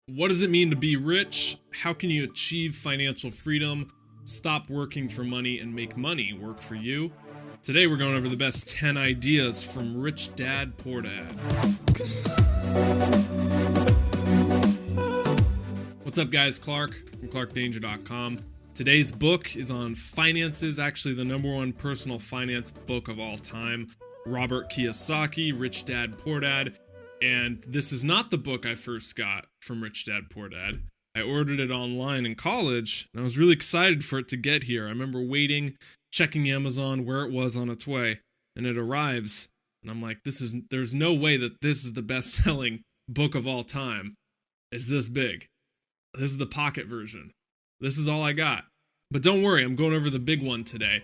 What does it mean to be rich? How can you achieve financial freedom? Stop working for money and make money work for you? Today we're going over the best 10 ideas from Rich Dad Poor Dad. What's up guys, Clark from ClarkDanger.com. Today's book is on finances, actually the #1 personal finance book of all time. Robert Kiyosaki, Rich Dad Poor Dad. And this is not the book I first got from Rich Dad Poor Dad. I ordered it online in college, and I was really excited for it to get here. I remember waiting, checking Amazon where it was on its way, and it arrives, and I'm like, there's no way that this is the best-selling book of all time. It's this big. This is the pocket version. This is all I got. But don't worry, I'm going over the big one today.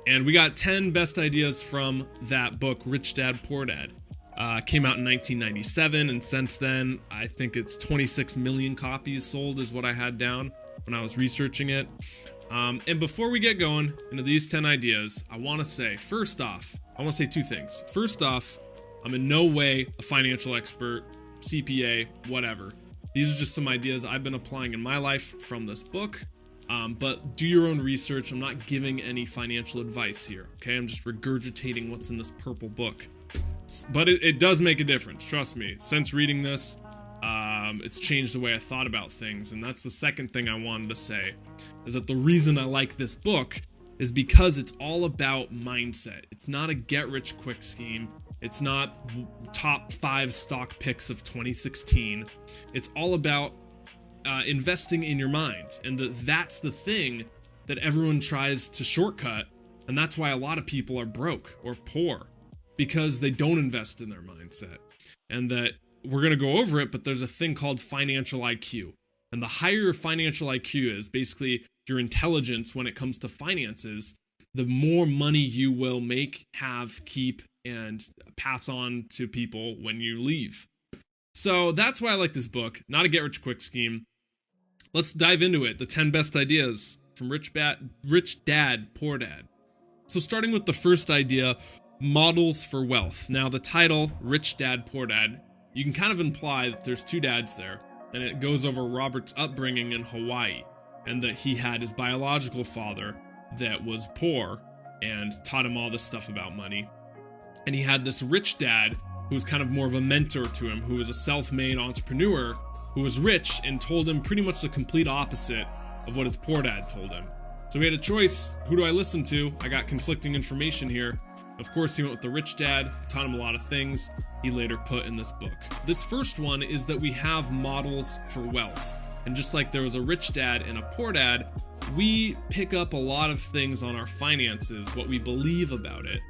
And we got 10 best ideas from that book, Rich Dad Poor Dad. Came out in 1997, and since then, I think it's 26 million copies sold is what I had down when I was researching it. And before we get going into these 10 ideas, I want to say, first off, I want to say two things. First off, I'm in no way a financial expert, CPA, whatever. These are just some ideas I've been applying in my life from this book. But do your own research. I'm not giving any financial advice here, okay? I'm just regurgitating what's in this purple book. But it does make a difference, trust me. Since reading this, it's changed the way I thought about things. And that's the second thing I wanted to say, is that the reason I like this book is because it's all about mindset. It's not a get-rich-quick scheme. It's not top 5 stock picks of 2016. It's all about investing in your mind. And that's the thing that everyone tries to shortcut. And that's why a lot of people are broke or poor. Because they don't invest in their mindset. And that we're going to go over it, but there's a thing called financial IQ. And the higher your financial IQ is, basically your intelligence when it comes to finances, the more money you will make, have, keep, and pass on to people when you leave. So that's why I like this book. Not a get-rich-quick scheme. Let's dive into it. The 10 best ideas from Rich Dad Poor Dad. So starting with the first idea, models for wealth. Now the title, Rich Dad Poor Dad, you can kind of imply that there's two dads there, and it goes over Robert's upbringing in Hawaii, and that he had his biological father that was poor and taught him all this stuff about money. And he had this rich dad who was kind of more of a mentor to him, who was a self-made entrepreneur who was rich and told him pretty much the complete opposite of what his poor dad told him. So we had a choice. Who do I listen to? I got conflicting information here. Of course, he went with the rich dad, taught him a lot of things he later put in this book. This first one is that we have models for wealth. And just like there was a rich dad and a poor dad, we pick up a lot of things on our finances, what we believe about it,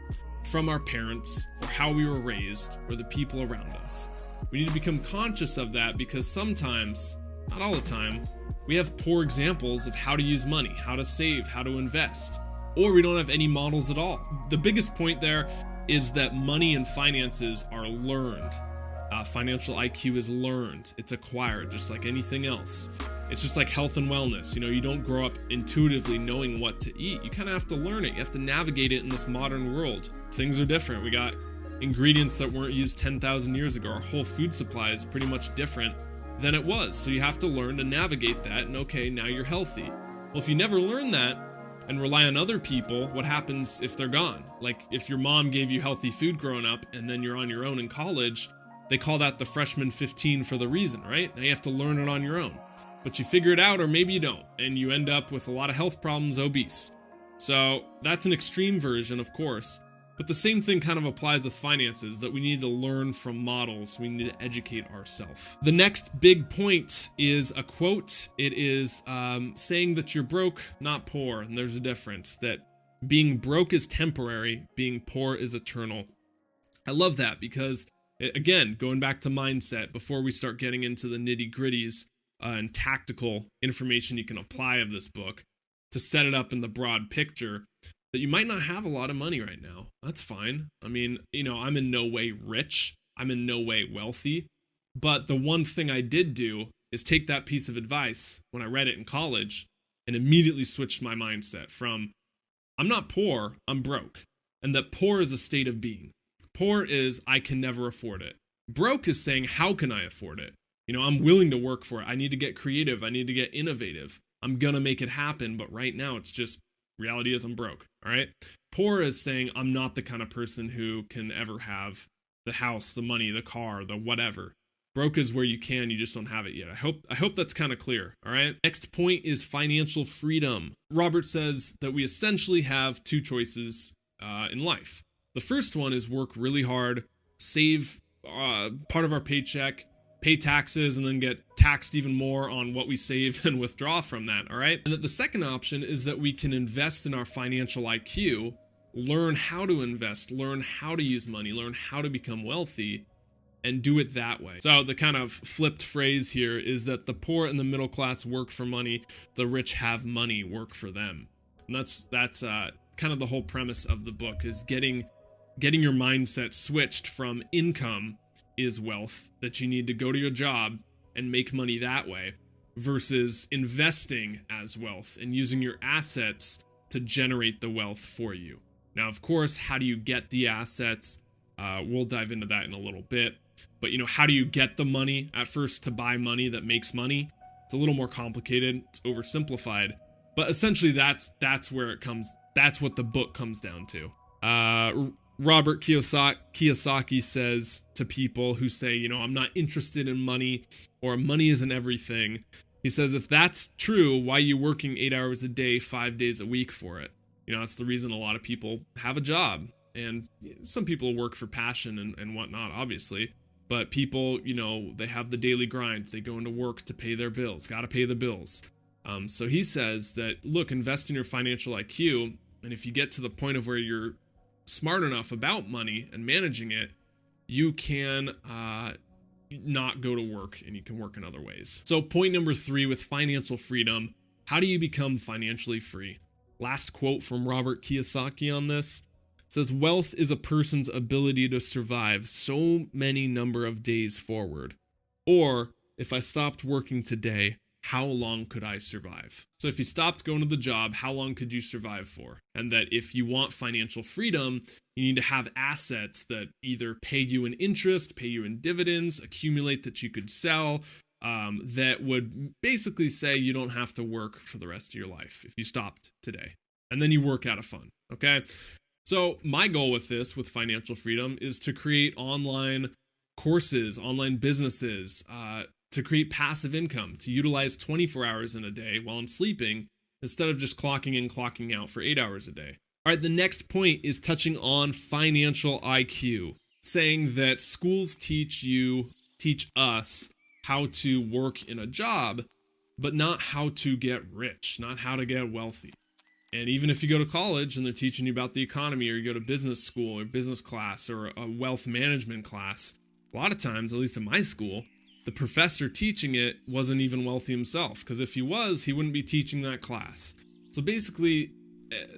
from our parents, or how we were raised, or the people around us. We need to become conscious of that because sometimes, not all the time, we have poor examples of how to use money, how to save, how to invest. Or we don't have any models at all. The biggest point there is that money and finances are learned. Financial IQ is learned. It's acquired, just like anything else. It's just like health and wellness. You know, you don't grow up intuitively knowing what to eat. You kind of have to learn it. You have to navigate it in this modern world. Things are different. We got ingredients that weren't used 10,000 years ago. Our whole food supply is pretty much different than it was. So you have to learn to navigate that, and okay, now you're healthy. Well, if you never learn that, and rely on other people, what happens if they're gone? Like if your mom gave you healthy food growing up and then you're on your own in college, they call that the freshman 15 for the reason, right? Now you have to learn it on your own. But you figure it out or maybe you don't, and you end up with a lot of health problems, obese. So that's an extreme version, of course, but the same thing kind of applies with finances, that we need to learn from models. We need to educate ourselves. The next big point is a quote. It is saying that you're broke, not poor. And there's a difference, that being broke is temporary, being poor is eternal. I love that because, again, going back to mindset, before we start getting into the nitty-gritties and tactical information you can apply of this book, to set it up in the broad picture, that you might not have a lot of money right now. That's fine. I mean, you know, I'm in no way rich. I'm in no way wealthy. But the one thing I did do is take that piece of advice when I read it in college and immediately switched my mindset from, I'm not poor, I'm broke. And that poor is a state of being. Poor is, I can never afford it. Broke is saying, how can I afford it? I'm willing to work for it. I need to get creative. I need to get innovative. I'm going to make it happen. But right now, it's just reality is I'm broke. All right. Poor is saying I'm not the kind of person who can ever have the house, the money, the car, the whatever. Broke is where you can, you just don't have it yet. I hope that's kind of clear. All right. Next point is financial freedom. Robert says that we essentially have two choices in life. The first one is work really hard, save part of our paycheck, pay taxes, and then get taxed even more on what we save and withdraw from that. All right. And that the second option is that we can invest in our financial IQ, learn how to invest, learn how to use money, learn how to become wealthy, and do it that way. So the kind of flipped phrase here is that the poor and the middle class work for money, the rich have money work for them. And that's kind of the whole premise of the book, is getting your mindset switched from income is wealth, that you need to go to your job and make money that way, versus investing as wealth and using your assets to generate the wealth for you. Now, of course, how do you get the assets? We'll dive into that in a little bit. But how do you get the money at first to buy money that makes money? It's a little more complicated. It's oversimplified. But essentially, that's where it comes. That's what the book comes down to. Robert Kiyosaki says to people who say, I'm not interested in money, or money isn't everything. He says, if that's true, why are you working 8 hours a day, 5 days a week for it? That's the reason a lot of people have a job. And some people work for passion and whatnot, obviously. But people, they have the daily grind. They go into work to pay their bills, got to pay the bills. So he says that, look, invest in your financial IQ. And if you get to the point of where you're smart enough about money and managing it, you can not go to work, and you can work in other ways. So point number 3 with financial freedom, how do you become financially free? Last quote from Robert Kiyosaki on this. It says, wealth is a person's ability to survive so many number of days forward. Or, if I stopped working today, how long could I survive? So if you stopped going to the job, how long could you survive for? And that if you want financial freedom, you need to have assets that either pay you in interest, pay you in dividends, accumulate that you could sell, that would basically say you don't have to work for the rest of your life if you stopped today. And then you work out of fun, okay? So my goal with this, with financial freedom, is to create online courses, online businesses, to create passive income, to utilize 24 hours in a day while I'm sleeping, instead of just clocking in, clocking out for 8 hours a day. All right, the next point is touching on financial IQ, saying that schools teach us how to work in a job, but not how to get rich, not how to get wealthy. And even if you go to college and they're teaching you about the economy, or you go to business school or business class or a wealth management class, a lot of times, at least in my school, the professor teaching it wasn't even wealthy himself, because if he was, he wouldn't be teaching that class. So basically,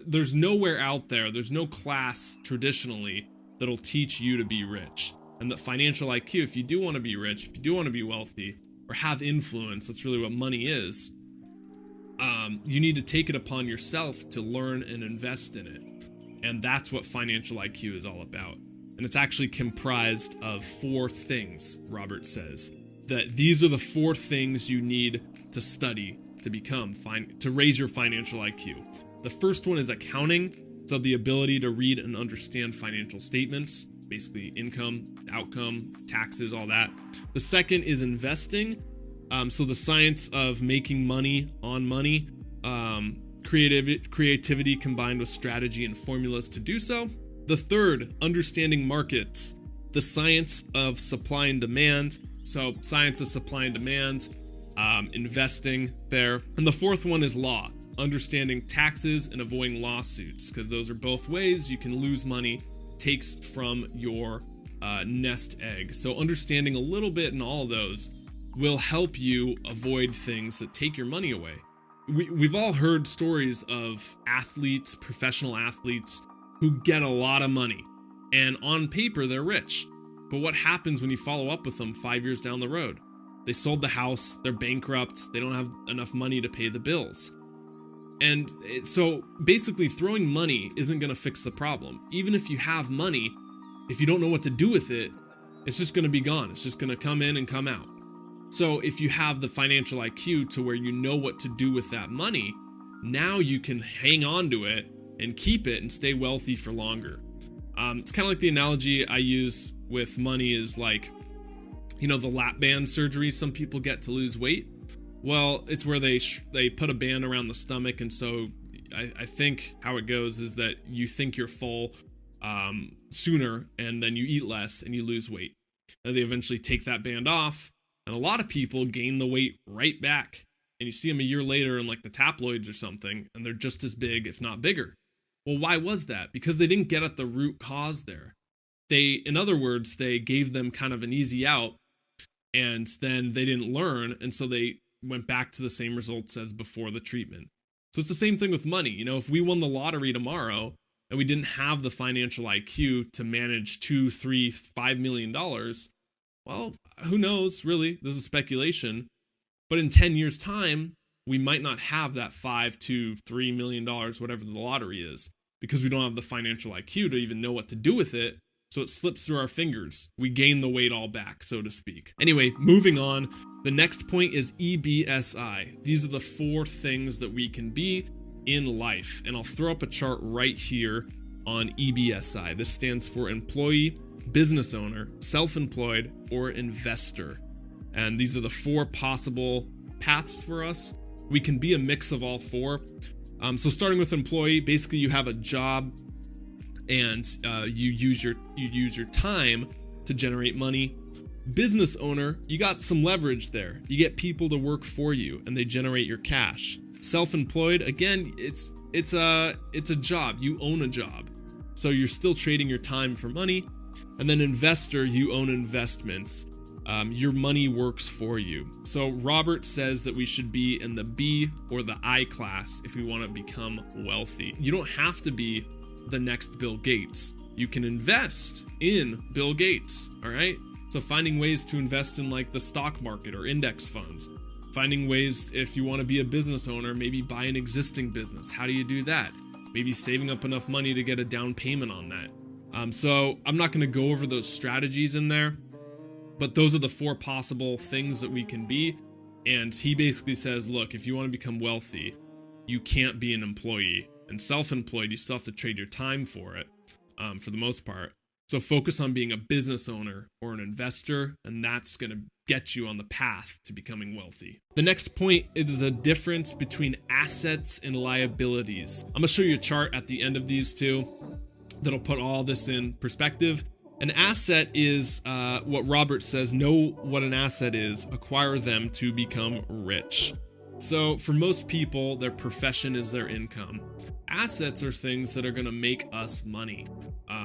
there's nowhere out there, there's no class traditionally that'll teach you to be rich. And that financial IQ, if you do want to be rich, if you do want to be wealthy, or have influence, that's really what money is, you need to take it upon yourself to learn and invest in it. And that's what financial IQ is all about. And it's actually comprised of 4 things, Robert says. That these are the 4 things you need to study to raise your financial IQ. The first one is accounting, so the ability to read and understand financial statements, basically income, outcome, taxes, all that. The second is investing, so the science of making money on money, creativity combined with strategy and formulas to do so. The third, understanding markets, the science of supply and demand, so science of supply and demand, investing there. And the fourth one is law, understanding taxes and avoiding lawsuits, because those are both ways you can lose money, takes from your nest egg. So understanding a little bit in all of those will help you avoid things that take your money away. We've all heard stories of athletes, professional athletes, who get a lot of money, and on paper they're rich. But what happens when you follow up with them 5 years down the road? They sold the house, they're bankrupt, they don't have enough money to pay the bills. And so basically throwing money isn't going to fix the problem. Even if you have money, if you don't know what to do with it, it's just going to be gone. It's just going to come in and come out. So if you have the financial IQ to where you know what to do with that money, now you can hang on to it and keep it and stay wealthy for longer. It's kind of like the analogy I use with money is like, the lap band surgery some people get to lose weight. Well, it's where they put a band around the stomach, and so I think how it goes is that you think you're full sooner, and then you eat less and you lose weight. And they eventually take that band off, and a lot of people gain the weight right back. And you see them a year later in like the tabloids or something, and they're just as big, if not bigger. Well, why was that? Because they didn't get at the root cause there. In other words, they gave them kind of an easy out, and then they didn't learn, and so they went back to the same results as before the treatment. So it's the same thing with money. If we won the lottery tomorrow and we didn't have the financial IQ to manage $2, $3, $5 million, well, who knows, really? This is speculation. But in 10 years' time, we might not have that $5 to $3 million, whatever the lottery is, because we don't have the financial IQ to even know what to do with it. So it slips through our fingers. We gain the weight all back, so to speak. Anyway, moving on. The next point is EBSI. These are the 4 things that we can be in life. And I'll throw up a chart right here on EBSI. This stands for employee, business owner, self-employed, or investor. And these are the 4 possible paths for us. We can be a mix of all 4. So starting with employee, basically you have a job and you use your time to generate money. Business owner, you got some leverage there. You get people to work for you and they generate your cash. Self-employed, again, it's a job. You own a job. So you're still trading your time for money. And then investor, you own investments. Your money works for you. So Robert says that we should be in the B or the I class if we want to become wealthy. You don't have to be the next Bill Gates. You can invest in Bill Gates, all right? So finding ways to invest in like the stock market or index funds. Finding ways, if you want to be a business owner, maybe buy an existing business. How do you do that? Maybe saving up enough money to get a down payment on that. So I'm not going to go over those strategies in there, but those are the 4 possible things that we can be. And he basically says, look, if you want to become wealthy, you can't be an employee. And self-employed, you still have to trade your time for it, for the most part. So focus on being a business owner or an investor, and that's going to get you on the path to becoming wealthy. The next point is a difference between assets and liabilities. I'm going to show you a chart at the end of these 2 that'll put all this in perspective. An asset is what Robert says, know what an asset is, acquire them to become rich. So for most people, their profession is their income. Assets are things that are going to make us money.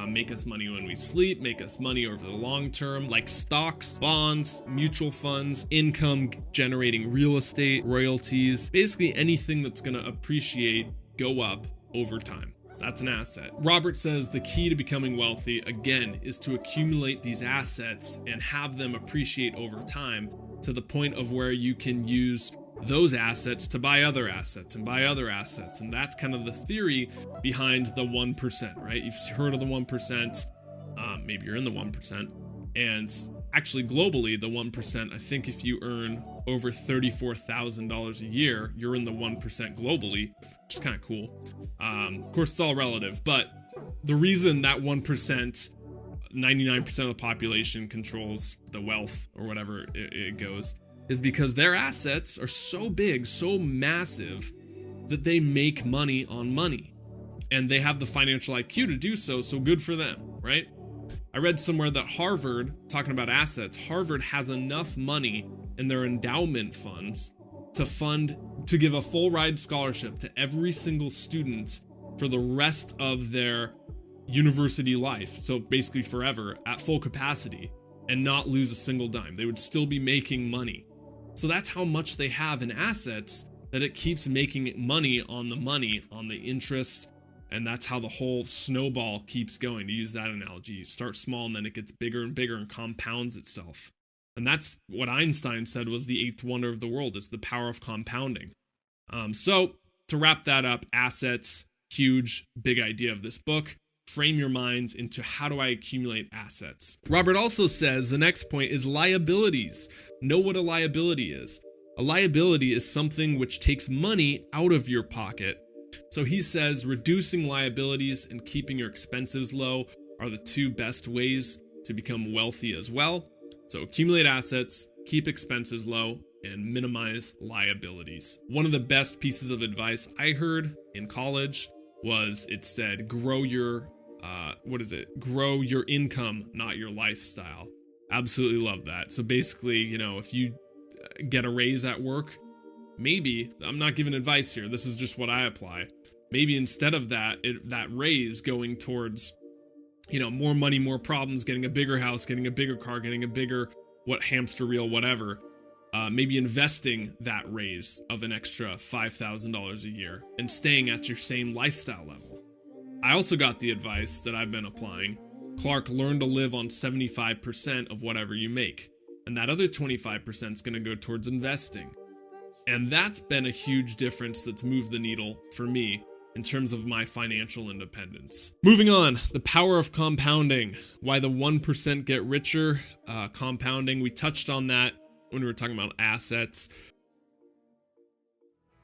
Make us money when we sleep, make us money over the long term, like stocks, bonds, mutual funds, income generating real estate, royalties, basically anything that's going to appreciate, go up over time. That's an asset. Robert says the key to becoming wealthy, again, is to accumulate these assets and have them appreciate over time to the point of where you can use those assets to buy other assets and buy other assets. And that's kind of the theory behind the 1%, right? You've heard of the 1%. Maybe you're in the 1%. And actually globally, the 1%, I think if you earn over $34,000 a year, you're in the 1% globally, which is kind of cool. Of course, it's all relative, but the reason that 1%, 99% of the population controls the wealth or whatever it goes, is because their assets are so big, so massive, that they make money on money. And they have the financial IQ to do so, so good for them, right? I read somewhere that Harvard, talking about assets, Harvard has enough money in their endowment funds to give a full ride scholarship to every single student for the rest of their university life. So basically forever at full capacity and not lose a single dime. They would still be making money. So that's how much they have in assets, that it keeps making money, on the interest. And that's how the whole snowball keeps going, to use that analogy. You start small and then it gets bigger and bigger and compounds itself. And that's what Einstein said was the 8th wonder of the world, is the power of compounding. So to wrap that up, assets, huge, big idea of this book. frame your mind into how do I accumulate assets. Robert also says the next point is liabilities. Know what a liability is. A liability is something which takes money out of your pocket. So he says reducing liabilities and keeping your expenses low are the two best ways to become wealthy as well. So accumulate assets, keep expenses low, and minimize liabilities. One of the best pieces of advice I heard in college was it said grow your grow your income, not your lifestyle. Absolutely love that. So basically, if you get a raise at work, maybe, I'm not giving advice here, this is just what I apply, maybe instead of that raise going towards more money, more problems, getting a bigger house, getting a bigger car, getting a bigger hamster wheel, whatever, maybe investing that raise of an extra $5,000 a year and staying at your same lifestyle level. I also got the advice that I've been applying. Clark, learn to live on 75% of whatever you make, and that other 25% is going to go towards investing. And that's been a huge difference that's moved the needle for me in terms of my financial independence. Moving on, the power of compounding. Why the 1% get richer, compounding. We touched on that when we were talking about assets.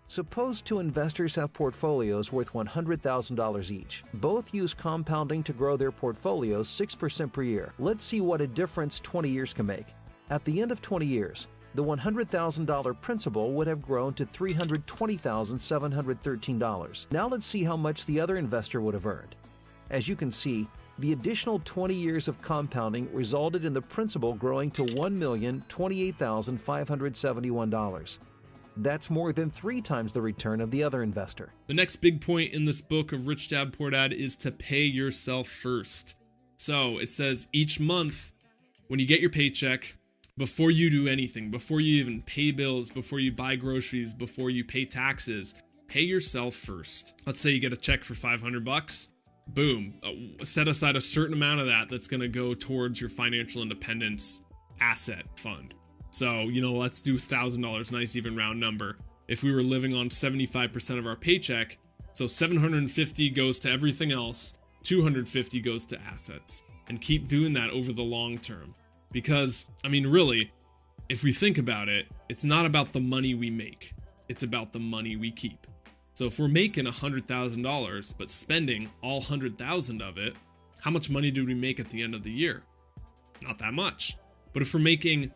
Suppose two investors have portfolios worth $100,000 each. Both use compounding to grow their portfolios 6% per year. Let's see what a difference 20 years can make. At the end of 20 years, the $100,000 principal would have grown to $320,713. Now let's see how much the other investor would have earned. As you can see, the additional 20 years of compounding resulted in the principal growing to $1,028,571. That's more than 3 times the return of the other investor. The next big point in this book of Rich Dad Poor Dad is to pay yourself first. So it says each month when you get your paycheck, before you do anything, before you even pay bills, before you buy groceries, before you pay taxes, pay yourself first. Let's say you get a check for $500. Boom, set aside a certain amount of that that's going to go towards your financial independence asset fund. So, let's do $1,000, nice even round number. If we were living on 75% of our paycheck, so $750 goes to everything else, $250 goes to assets, and keep doing that over the long term. Because, really, if we think about it, it's not about the money we make, it's about the money we keep. So if we're making $100,000, but spending all $100,000 of it, how much money do we make at the end of the year? Not that much. But if we're making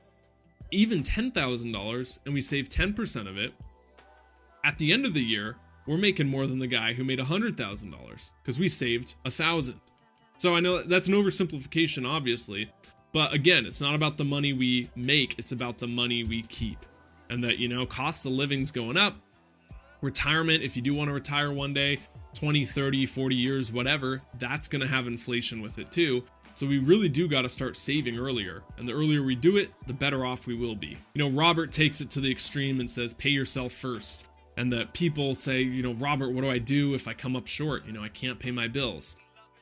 even $10,000 and we save 10% of it, at the end of the year, we're making more than the guy who made $100,000 because we saved $1,000. So I know that's an oversimplification, obviously, but again, it's not about the money we make, it's about the money we keep. And that, cost of living's going up. Retirement, if you do want to retire one day, 20, 30, 40 years, whatever, that's going to have inflation with it too. So we really do got to start saving earlier. And the earlier we do it, the better off we will be. Robert takes it to the extreme and says, pay yourself first. And that people say, Robert, what do I do if I come up short? I can't pay my bills.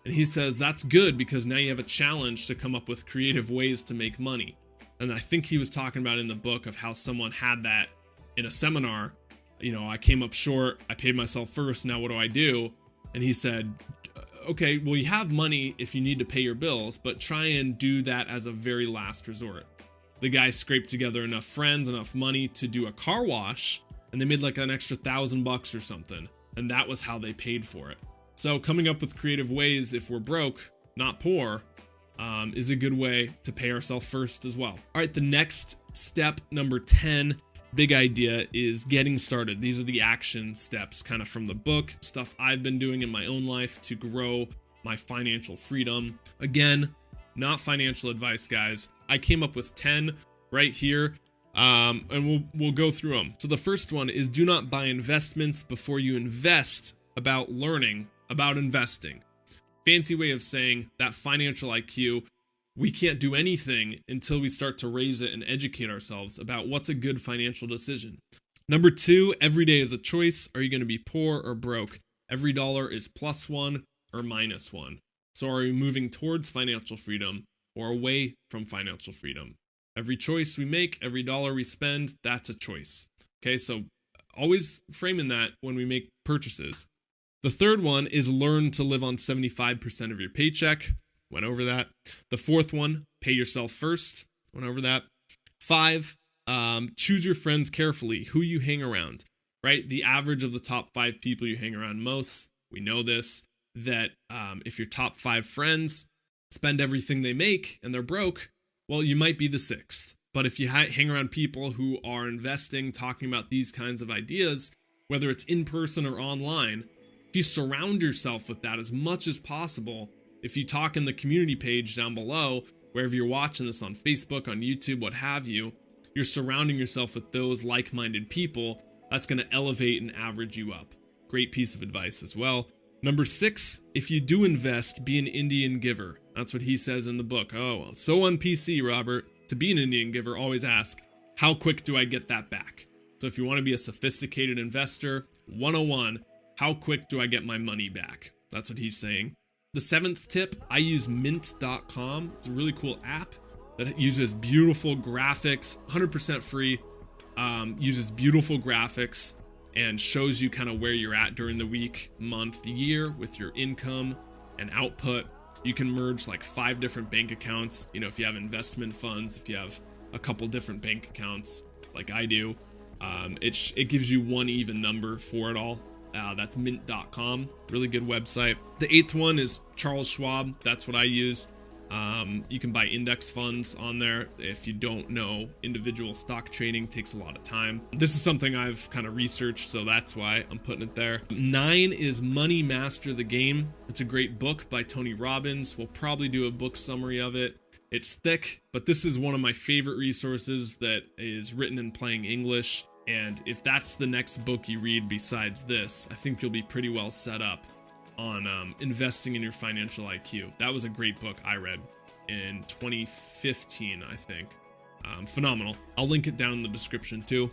And he says, that's good because now you have a challenge to come up with creative ways to make money. And I think he was talking about in the book of how someone had that in a seminar. I came up short, I paid myself first, now what do I do? And he said, okay, well, you have money if you need to pay your bills, but try and do that as a very last resort. The guy scraped together enough friends, enough money to do a car wash, and they made like an extra $1,000 or something. And that was how they paid for it. So coming up with creative ways, if we're broke, not poor, is a good way to pay ourselves first as well. All right, the next step, number 10, big idea, is getting started. These are the action steps kind of from the book, stuff I've been doing in my own life to grow my financial freedom. Again, not financial advice, guys. I came up with 10 right here, and we'll go through them. So the first one is do not buy investments before you invest about learning about investing. Fancy way of saying that financial IQ, we can't do anything until we start to raise it and educate ourselves about what's a good financial decision. Number 2, every day is a choice. Are you going to be poor or broke? Every dollar is +1 or -1. So are we moving towards financial freedom or away from financial freedom? Every choice we make, every dollar we spend, that's a choice. Okay, so always framing that when we make purchases. The third one is learn to live on 75% of your paycheck. Went over that. The fourth one, pay yourself first. Went over that. 5, choose your friends carefully, who you hang around, right? The average of the top 5 people you hang around most, we know this, that if your top 5 friends spend everything they make and they're broke, well, you might be the 6th. But if you hang around people who are investing, talking about these kinds of ideas, whether it's in person or online, if you surround yourself with that as much as possible, if you talk in the community page down below, wherever you're watching this, on Facebook, on YouTube, what have you, you're surrounding yourself with those like-minded people, that's going to elevate and average you up. Great piece of advice as well. Number 6, if you do invest, be an Indian giver. That's what he says in the book. Oh, so on PC, Robert, to be an Indian giver, always ask, how quick do I get that back? So if you want to be a sophisticated investor, 101, how quick do I get my money back? That's what he's saying. The 7th tip, I use mint.com. It's a really cool app that uses beautiful graphics, 100% free, uses beautiful graphics and shows you kind of where you're at during the week, month, year with your income and output. You can merge like 5 different bank accounts. You know, if you have investment funds, if you have a couple different bank accounts like I do, it gives you one even number for it all. That's mint.com. Really good website. The 8th one is Charles Schwab. That's what I use. You can buy index funds on there. If you don't know, individual stock trading takes a lot of time. This is something I've kind of researched, so that's why I'm putting it there. 9 is Money Master the Game. It's a great book by Tony Robbins. We'll probably do a book summary of it. It's thick, but this is one of my favorite resources that is written in plain English. And if that's the next book you read besides this, I think you'll be pretty well set up on investing in your financial IQ. That was a great book I read in 2015, I think. Phenomenal. I'll link it down in the description too.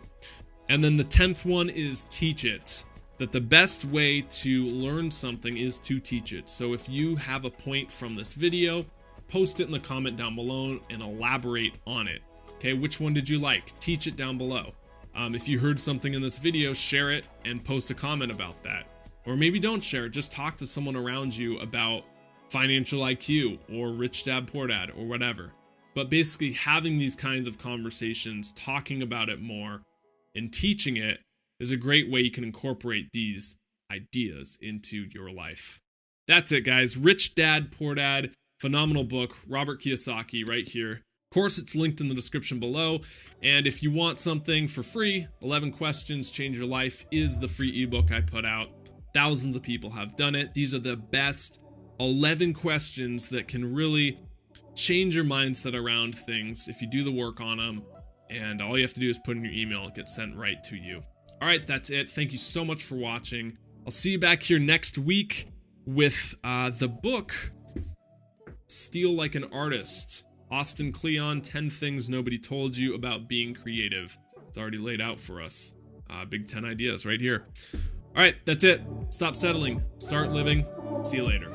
And then the 10th one is teach it. That the best way to learn something is to teach it. So if you have a point from this video, post it in the comment down below and elaborate on it. Okay, which one did you like? Teach it down below. If you heard something in this video, share it and post a comment about that. Or maybe don't share it, just talk to someone around you about financial IQ or Rich Dad Poor Dad or whatever. But basically having these kinds of conversations, talking about it more, and teaching it is a great way you can incorporate these ideas into your life. That's it, guys. Rich Dad Poor Dad, phenomenal book, Robert Kiyosaki right here. Of course, it's linked in the description below. And if you want something for free, 11 Questions Change Your Life is the free ebook I put out. Thousands of people have done it. These are the best 11 questions that can really change your mindset around things if you do the work on them. And all you have to do is put in your email. It gets sent right to you. All right, that's it. Thank you so much for watching. I'll see you back here next week with the book, Steal Like an Artist. Austin Kleon, 10 Things Nobody Told You About Being Creative. It's already laid out for us. Big 10 ideas right here. All right, that's it. Stop settling. Start living. See you later.